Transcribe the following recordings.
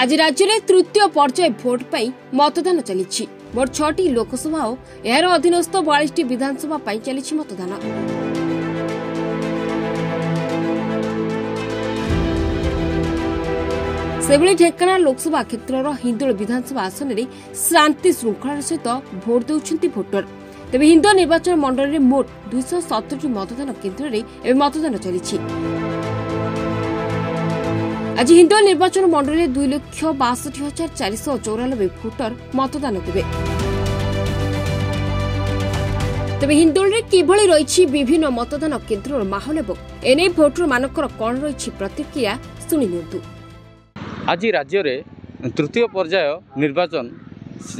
आज राज्य में तृतीय पर्याय भोट पर मतदान चली मोट 6टी लोकसभा और यार अधीनस्थ 42टी विधानसभा चली मतदान। सेभली ढेंकानाल लोकसभा क्षेत्र हिंदोल विधानसभा आसन में शांति श्रृंखलार सहित भोट देउछंती भोटर। तेबे हिंदोल निर्वाचन मंडल में मोट 270 मतदान केन्द्र में मतदान चली। आज हिंदोल निर्वाचन मंडल में 2,62,494 भोटर मतदान देवे। तेबे हिंदोल में किभली रही विभिन्न मतदान केन्द्र माहौल एवं एने भोटर मानकर कौन रही प्रतिक्रिया सुनि नियंतु। आज राज्य में तृतीय पर्याय निर्वाचन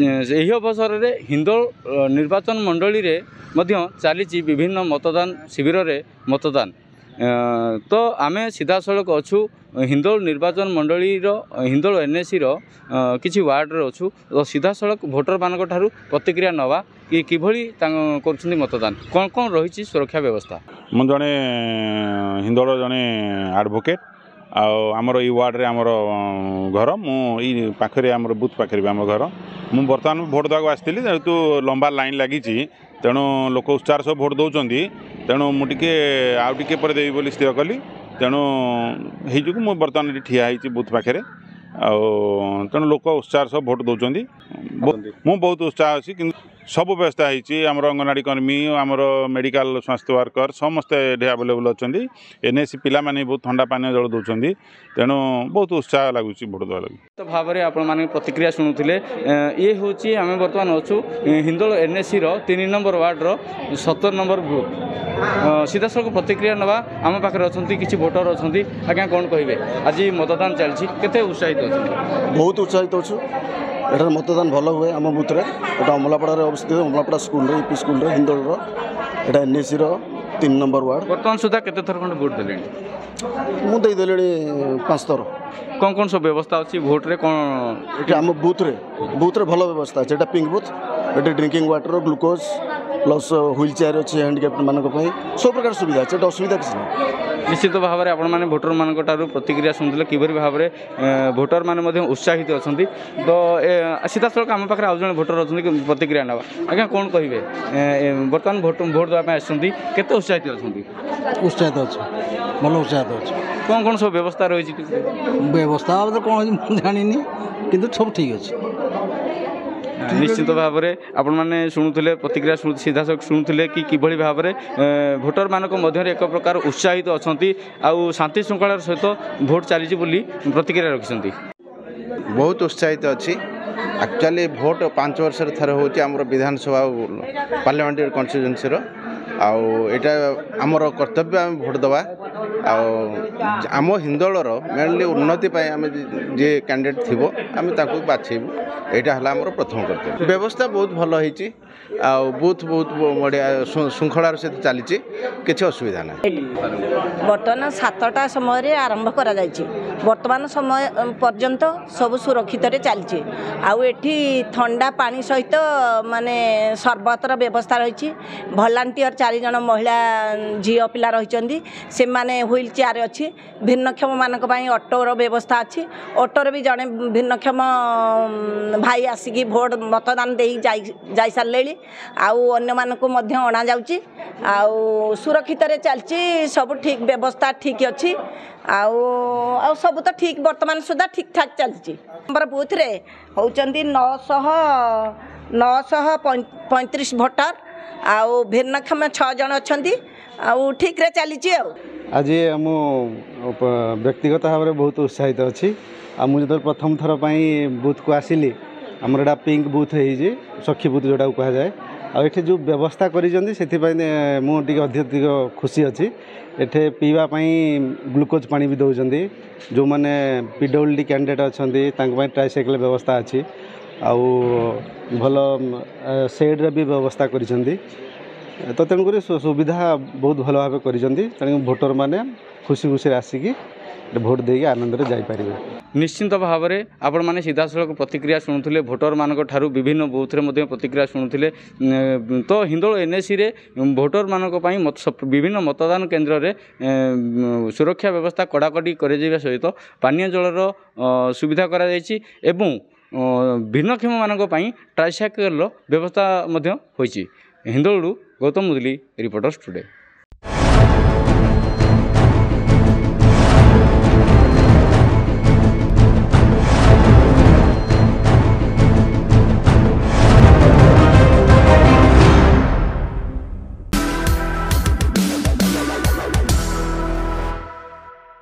यही अवसर में हिंदोल निर्वाचन मंडली रे मध्य चली विभिन्न मतदान शिविर रे मतदान। तो आमे सीधा सड़क अच्छु हिंदोल निर्वाचन मंडली हिंदोल एनएसी किसी वार्ड रे अच्छु तो सीधा सड़क भोटर मान प्रतिक्रिया नवा कि किभली कर मतदान कौन कौन रही सुरक्षा व्यवस्था। मु जड़े हिंदोल जड़े एडवोकेट आमर ई वार्ड रे आमर घर मु पाखे आमर बूथ पाखे भी आम घर मु बर्तमान भोट देवाक आसती जेहेतु लंबा लाइन लगी तेणु लोक उत्साह सब भोट दौरान तेणु मुझे आउ टे पर देवी बोली स्थिर कली तेणु जो मुझे बर्तमान ठिया बूथ पाखे तेणु लोक उत्साह सब भोट दौरान मु बहुत उत्साह अच्छी कि सब व्यवस्था होती आमर अंगनवाड़ी कर्मी आमर मेडिकल स्वास्थ्य वर्कर समस्ते अवेलेबल अच्छा एनएसी पिला माने बहुत ठंडा पानी जल दौरान तेणु बहुत उत्साह लगुच भोट देवा लगी। तो भाव में आपण प्रतिक्रिया शुणुले ये हूँ आम बर्तमान अच्छु Hindol NAC 3 number ward 17 number booth सीधा सड़क प्रतिक्रिया नवा आम पाखे अच्छा किसी भोटर अच्छा आज्ञा कौन कहे आज मतदान चलती केते उत्साहित अच्छा बहुत उत्साहित अच्छु एठार मतदान भल हुए आम बुथ्रे एटा अमलापड़ा अवस्थित अमलापड़ा स्कूल यूपी स्कूल हिंदोल एटा एनएसी 3 नंबर वार्ड बर्तमान सुधा केते थर खंड भोट देले मुझे देदेली 5 थर। कौन कौन सब व्यवस्था अच्छी भोट रे कौन आम बुथ्रे भल व्यवस्था अच्छे एटा पिंक बुथ एटा drinking water glucose plus wheel chair अच्छी हैंडिकैप्ट मानक सब प्रकार सुविधा अच्छे असुविधा किसी ना। निश्चित भाव में आपण मैंने भोटर मान प्रतिक्रिया शुणुले कि भाव में भोटर मैंने उत्साहित अच्छा तो सीधा सड़क आम पाखे आउ जन भोटर अच्छा प्रतिक्रिया ना आज्ञा कौन कहे बर्तमान भोट देवाई आते उत्साहित अच्छा उत्साहित अच्छा भल उत्साहित अच्छा कौन कौन सब व्यवस्था रही व्यवस्था तो कौन जानी कि सब ठीक अच्छे। निश्चित भाव में आपण मैंने शुणुले प्रतिक्रिया सीधा सड़क शुणुले कि किभली भाव में भोटर मानक मध्य एक प्रकार उत्साहित अच्छा आउ शांति श्रृंखलार सहित भोट चली प्रतिक्रिया रखिंट बहुत उत्साहित अच्छी एक्चुअली भोट 5 वर्ष थर हूँ आम विधानसभा पार्लियामेंटारी कन्स्टिट्यूएंसी आटा आमर कर्तव्य आम भोट दवा आम हिंदोलर मेनली उन्नति आम जे कैंडिडेट थी आम बाछेबू यहाँ है आमर प्रथम कर्तव्य। व्यवस्था बहुत भल होती बूथ बहुत बढ़िया श्रृंखलार सहित चली किसी असुविधा ना। बर्तमान 7टा समय आरंभ करा वर्तमान समय पर्यंत सब सुरक्षित चलती आठी ठंडा पानी सहित माने सरबतर व्यवस्था रही भलांटियर 4 जन महिला झील पिला रही से माने व्हील चेयर अच्छी भिन्नक्षम मानक ऑटोर व्यवस्था अच्छी ऑटोर भी जड़े भिन्नक्षम भाई आसिकी भोट मतदान दे जाई सारे आउ अन्य मानक अणा जाउची आउ सुरक्षित चलची सब ठीक व्यवस्था ठीक अच्छी आउ सब तो ठीक वर्तमान सुधा ठीक ठाक चलची। नंबर बूथ रे होचंदी 935 भोटर आउ भिन्नक्षम 6 जन अच्छी आउ ठीक रे चली आज आम व्यक्तिगत भाव में बहुत उत्साहित अच्छी मुझे प्रथम थर बूथ को आसिली आमर एटा पिंक बूथ है सखी बूथ जोटा कह जाए आठ जो व्यवस्था करें मुझे अधिक खुशी अच्छी एठे पीवाई ग्लूकोज पानी भी दौरान जो मैंने पीडब्ल्यूडी कैंडिडेट अच्छा ट्राइसाइकेल व्यवस्था अच्छी आउ भल सेड्रे भी व्यवस्था कर ତ ତେଣୁକରି ସୁବିଧା ବହୁତ ଭଲ ଭାବେ କରିଛନ୍ତି। ତେଣୁ ଭୋଟର ମାନେ ଖୁସି ଖୁସିରେ ଆସିକି ଭୋଟ ଦେଇକି ଆନନ୍ଦରେ ଯାଇପାରିବେ। निश्चिंत भाव में आपण मैंने सीधा सड़क प्रतिक्रिया शुणुले भोटर मान विभिन्न बूथ में प्रतिक्रिया शुणुले। तो हिंदोल एनएसी रे भोटर मान विभिन्न मतदान केन्द्र में सुरक्षा व्यवस्था कड़ाकड़ी कर सहित पानीय जलर सुविधा कर भिन्नक्षम मान ट्राइसाइकेल व्यवस्था हिंदोलू गौतम मुदली रिपोर्टर्स टुडे।